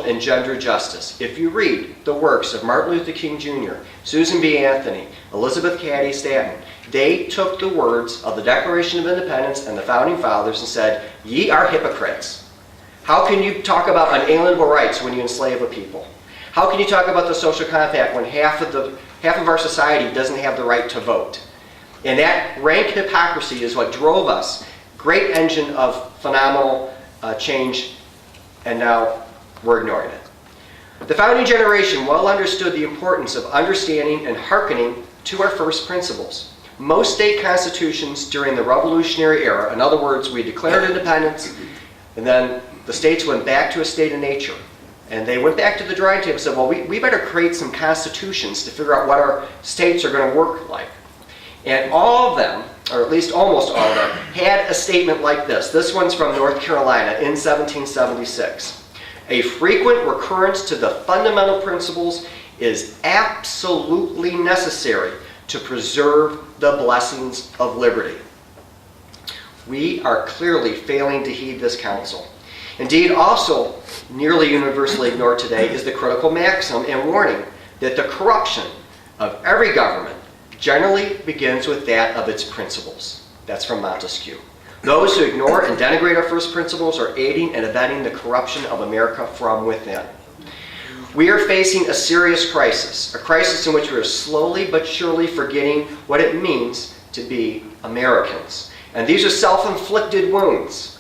social and gender justice. If you read the works of Martin Luther King Jr., Susan B. Anthony, Elizabeth Cady Stanton, they took the words of the Declaration of Independence and the Founding Fathers and said, "Ye are hypocrites. How can you talk about unalienable rights when you enslave a people? How can you talk about the social compact when half of our society doesn't have the right to vote?" And that rank hypocrisy is what drove us. Great engine of phenomenal change, and now we're ignoring it. The founding generation well understood the importance of understanding and hearkening to our first principles. Most state constitutions during the Revolutionary era, in other words, we declared independence, and then the states went back to a state of nature. And they went back to the drawing table and said, well, we better create some constitutions to figure out what our states are going to work like. And all of them, or at least almost all of them, had a statement like this. This one's from North Carolina in 1776. "A frequent recurrence to the fundamental principles is absolutely necessary to preserve the blessings of liberty." We are clearly failing to heed this counsel. Indeed, also nearly universally ignored today is the critical maxim and warning that the corruption of every government generally begins with that of its principles. That's from Montesquieu. Those who ignore and denigrate our first principles are aiding and abetting the corruption of America from within. We are facing a serious crisis, a crisis in which we are slowly but surely forgetting what it means to be Americans. And these are self-inflicted wounds.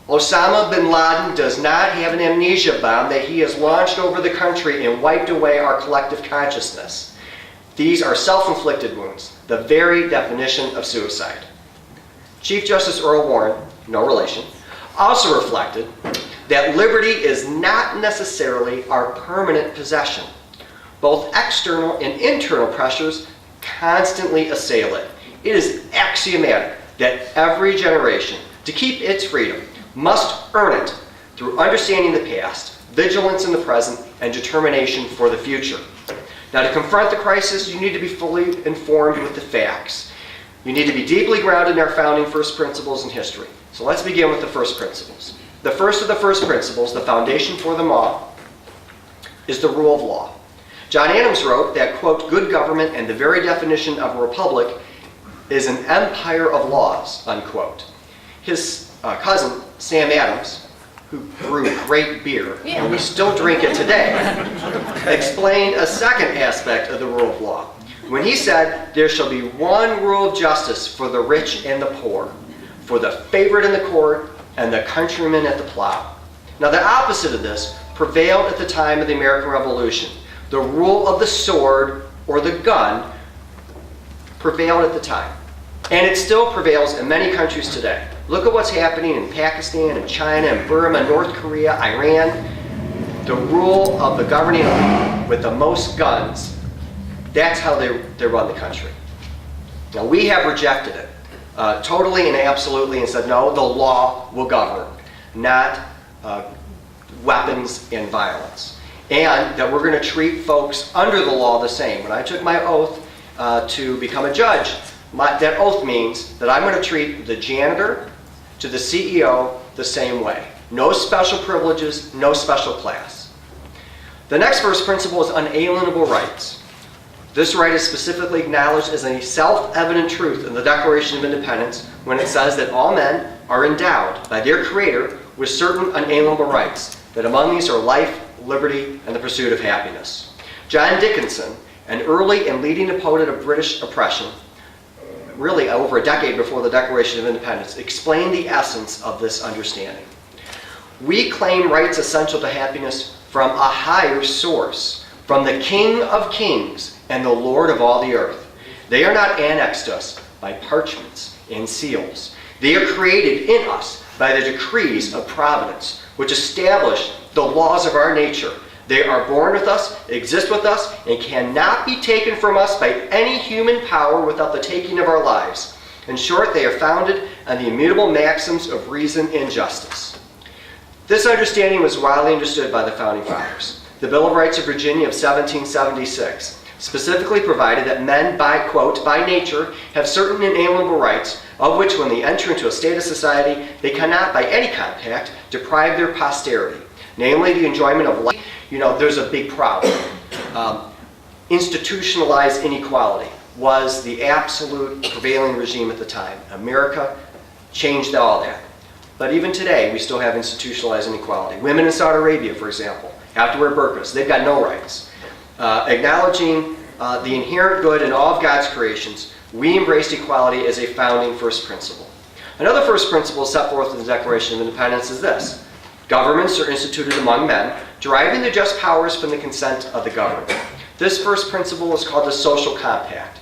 Osama bin Laden does not have an amnesia bomb that he has launched over the country and wiped away our collective consciousness. These are self-inflicted wounds, the very definition of suicide. Chief Justice Earl Warren, no relation, also reflected that liberty is not necessarily our permanent possession. Both external and internal pressures constantly assail it. It is axiomatic that every generation, to keep its freedom, must earn it through understanding the past, vigilance in the present, and determination for the future. Now, to confront the crisis, you need to be fully informed with the facts. You need to be deeply grounded in our founding first principles and history. So let's begin with the first principles. The first of the first principles, the foundation for them all, is the rule of law. John Adams wrote that, quote, "Good government and the very definition of a republic is an empire of laws," unquote. His cousin, Sam Adams, who brewed great beer, and we still drink it today, explained a second aspect of the rule of law when he said, "There shall be one rule of justice for the rich and the poor, for the favorite in the court and the countryman at the plow." Now, the opposite of this prevailed at the time of the American Revolution. The rule of the sword or the gun prevailed at the time, and it still prevails in many countries today. Look at what's happening in Pakistan and China and Burma, North Korea, Iran. The rule of the governing elite with the most guns, that's how they run the country. Now, we have rejected it totally and absolutely and said, no, the law will govern, not weapons and violence. And that we're going to treat folks under the law the same. When I took my oath to become a judge, that oath means that I'm going to treat the janitor to the CEO the same way. No special privileges, no special class. The next first principle is unalienable rights. This right is specifically acknowledged as a self-evident truth in the Declaration of Independence when it says that all men are endowed by their Creator with certain unalienable rights, that among these are life, liberty, and the pursuit of happiness. John Dickinson, an early and leading opponent of British oppression, really over a decade before the Declaration of Independence, explained the essence of this understanding. We claim rights essential to happiness from a higher source, from the King of Kings and the Lord of all the earth. They are not annexed to us by parchments and seals. They are created in us by the decrees of providence, which establish the laws of our nature. They are born with us, exist with us, and cannot be taken from us by any human power without the taking of our lives. In short, they are founded on the immutable maxims of reason and justice. This understanding was widely understood by the Founding Fathers. The Bill of Rights of Virginia of 1776 specifically provided that men, by, quote, by nature, have certain inalienable rights, of which when they enter into a state of society, they cannot, by any compact, deprive their posterity. namely the enjoyment of life. There's a big problem. Institutionalized inequality was the absolute prevailing regime at the time. America changed all that. But even today, we still have institutionalized inequality. Women in Saudi Arabia, for example, have to wear burqas. They've got no rights. Acknowledging the inherent good in all of God's creations, we embraced equality as a founding first principle. Another first principle set forth in the Declaration of Independence is this: governments are instituted among men, deriving their just powers from the consent of the governed. This first principle is called the social compact.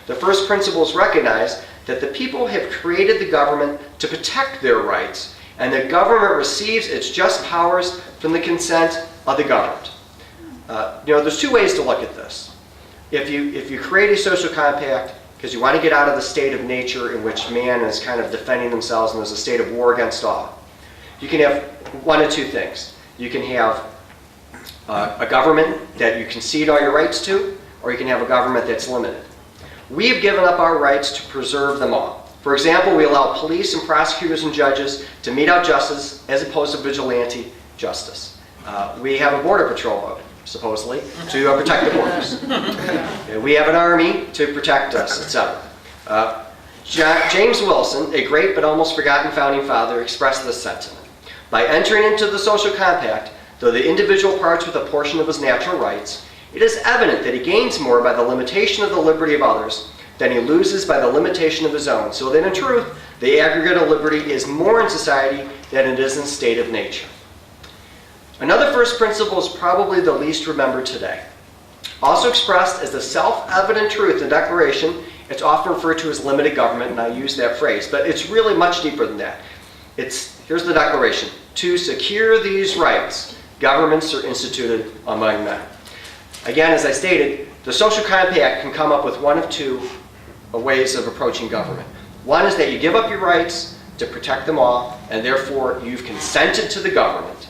The first principles recognize that the people have created the government to protect their rights, and the government receives its just powers from the consent of the governed. There's two ways to look at this. If you create a social compact because you want to get out of the state of nature in which man is kind of defending themselves and there's a state of war against all, you can have one of two things. You can have a government that you concede all your rights to, or you can have a government that's limited. We have given up our rights to preserve them all. For example, we allow police and prosecutors and judges to mete out justice as opposed to vigilante justice. We have a border patrol, supposedly, to protect the borders. We have an army to protect us, etc. James Wilson, a great but almost forgotten founding father, expressed this sentiment. By entering into the social compact, though the individual parts with a portion of his natural rights, it is evident that he gains more by the limitation of the liberty of others than he loses by the limitation of his own, so that in truth, the aggregate of liberty is more in society than it is in state of nature. Another first principle is probably the least remembered today. Also expressed as the self-evident truth in the Declaration, it's often referred to as limited government, and I use that phrase, but it's really much deeper than that. Here's the Declaration. To secure these rights, governments are instituted among men. Again, as I stated, the social compact can come up with one of two ways of approaching government. One is that you give up your rights to protect them all, and therefore you've consented to the government,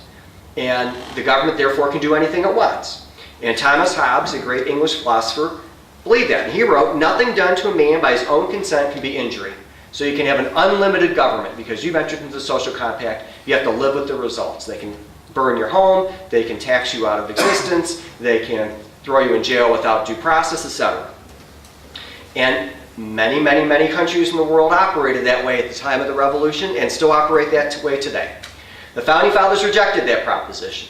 and the government therefore can do anything it wants. And Thomas Hobbes, a great English philosopher, believed that. And he wrote, "Nothing done to a man by his own consent can be injury." So you can have an unlimited government because you've entered into the social compact. You have to live with the results. They can burn your home, they can tax you out of existence, they can throw you in jail without due process, etc. And many, many, many countries in the world operated that way at the time of the Revolution and still operate that way today. The Founding Fathers rejected that proposition.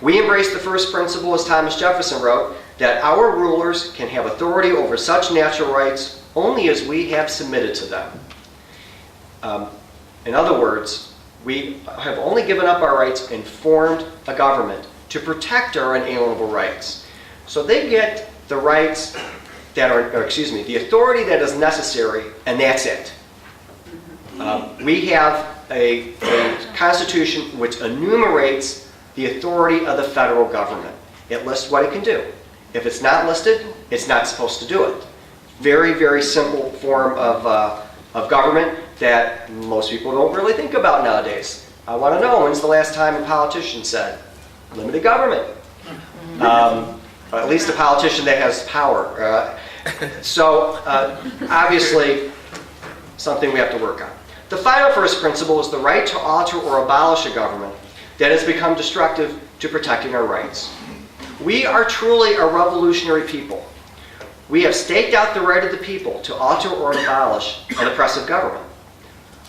We embrace the first principle, as Thomas Jefferson wrote, that our rulers can have authority over such natural rights only as we have submitted to them. In other words, we have only given up our rights and formed a government to protect our unalienable rights. So they get the rights that are, the authority that is necessary, and that's it. We have a constitution which enumerates the authority of the federal government. It lists what it can do. If it's not listed, it's not supposed to do it. Very, very simple form of government that most people don't really think about nowadays. I want to know, when's the last time a politician said, limited government? At least a politician that has power. Obviously, something we have to work on. The final first principle is the right to alter or abolish a government that has become destructive to protecting our rights. We are truly a revolutionary people. We have staked out the right of the people to alter or abolish an oppressive government.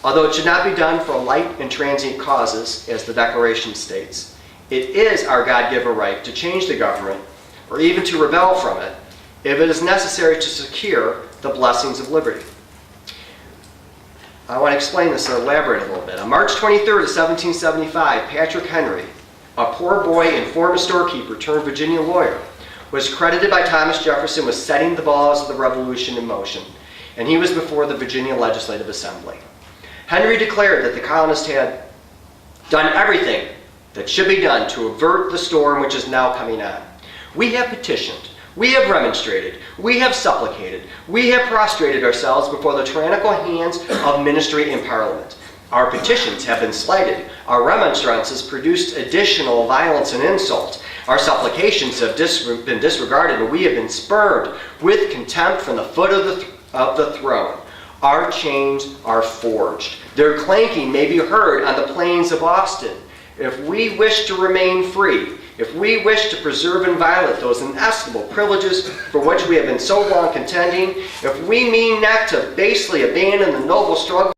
Although it should not be done for light and transient causes, as the Declaration states, it is our God-given right to change the government, or even to rebel from it, if it is necessary to secure the blessings of liberty. I want to explain this and elaborate a little bit. On March 23rd of 1775, Patrick Henry, a poor boy and former storekeeper turned Virginia lawyer, was credited by Thomas Jefferson with setting the balls of the Revolution in motion, and he was before the Virginia Legislative Assembly. Henry declared that the colonists had done everything that should be done to avert the storm which is now coming on. We have petitioned, we have remonstrated, we have supplicated, we have prostrated ourselves before the tyrannical hands of ministry and parliament. Our petitions have been slighted. Our remonstrances produced additional violence and insult. Our supplications have been disregarded, and we have been spurned with contempt from the foot of the throne. Our chains are forged. Their clanking may be heard on the plains of Boston. if we wish to remain free, if we wish to preserve and violate those inestimable privileges for which we have been so long contending, if we mean not to basely abandon the noble struggle